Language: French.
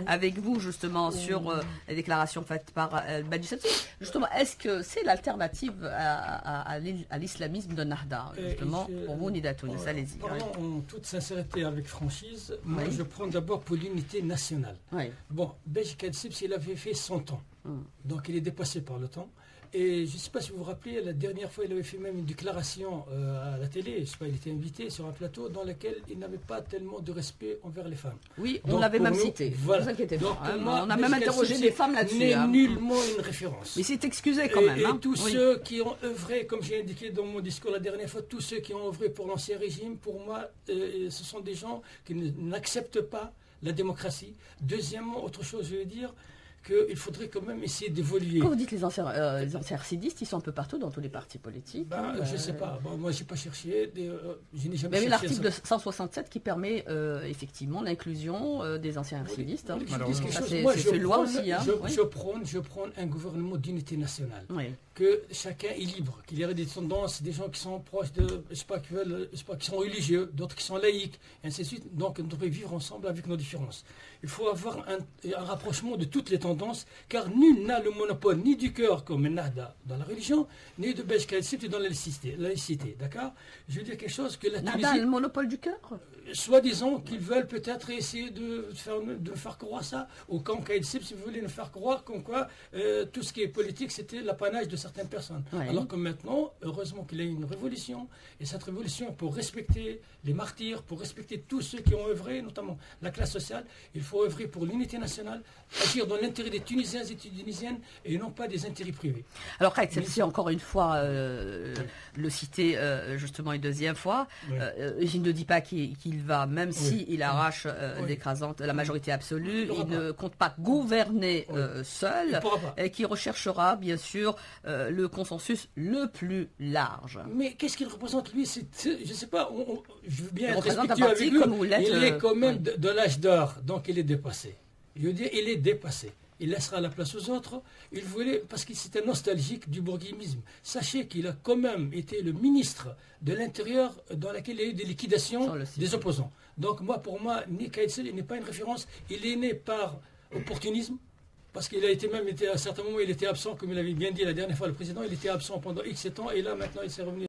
avec vous justement sur la déclaration faite par Badi Sabti. Justement, est-ce que c'est l'alternative à l'islamisme de Nahda, justement, pour vous, Nida Tounis? Allez-y. Parlons en toute sincérité, avec franchise. Moi, je prends d'abord pour l'unité nationale. Oui. Bon, Beji Kadsips, il avait fait 100 ans. Donc, il est dépassé par le temps. Et je ne sais pas si vous vous rappelez, la dernière fois, il avait fait même une déclaration à la télé. Je ne sais pas, il était invité sur un plateau dans lequel il n'avait pas tellement de respect envers les femmes. Oui, on l'avait même cité. Voilà. Ne vous inquiétez pas. Moi, on a même interrogé des femmes là-dessus. N'est nullement une référence. Mais c'est excusé quand même. Et tous ceux qui ont œuvré, comme j'ai indiqué dans mon discours la dernière fois, tous ceux qui ont œuvré pour l'ancien régime, pour moi, ce sont des gens qui n'acceptent pas la démocratie. Deuxièmement, autre chose, je veux dire, qu'il faudrait quand même essayer d'évoluer. Quand vous dites les anciens RCDistes, ils sont un peu partout dans tous les partis politiques. Je ne sais pas. Bon, moi, je n'ai pas cherché. Je n'ai jamais cherché. L'article 167 qui permet effectivement l'inclusion des anciens RCDistes. C'est loi aussi. Je prône un gouvernement d'unité nationale. Oui. Que chacun est libre, qu'il y ait des tendances, des gens qui sont proches de, qui sont religieux, d'autres qui sont laïcs, et ainsi de suite. Donc, on devrait vivre ensemble avec nos différences. Il faut avoir un rapprochement de toutes les tendances, car nul n'a le monopole ni du cœur comme Nahda dans la religion, ni de Beji Kadsips dans la laïcité. D'accord? Je veux dire quelque chose que la Tunisie... Nahda a le monopole du cœur? Soi-disant qu'ils veulent peut-être essayer de faire croire ça, ou comme Kadsips, ils voulaient nous faire croire comme quoi tout ce qui est politique, c'était l'apanage de certaines personnes. Oui. Alors que maintenant, heureusement qu'il y a une révolution, et cette révolution, pour respecter les martyrs, pour respecter tous ceux qui ont œuvré, notamment la classe sociale, il faut œuvrer pour l'unité nationale, agir dans l'intérêt des Tunisiens et des Tunisiennes, et non pas des intérêts privés. Alors, Kadsips, encore une fois, le citer justement une deuxième fois, je ne dis pas qu'il va, même s'il arrache l'écrasante, la majorité absolue, il ne compte pas gouverner seul, et qui recherchera, bien sûr, le consensus le plus large. Mais qu'est-ce qu'il représente, lui? Je ne sais pas, je veux bien être respectueux avec lui. Il est quand même de l'âge d'or, donc il est dépassé. Je veux dire, il est dépassé. Il laissera la place aux autres. Il voulait, parce qu'il était nostalgique du bourguimisme. Sachez qu'il a quand même été le ministre de l'Intérieur dans lequel il y a eu des liquidations des opposants. Donc moi, pour moi, Ni Kadsips n'est pas une référence. Il est né par opportunisme. Parce qu'il a été à un certain moment, il était absent, comme il avait bien dit la dernière fois le président, il était absent pendant X temps, et là maintenant il s'est revenu.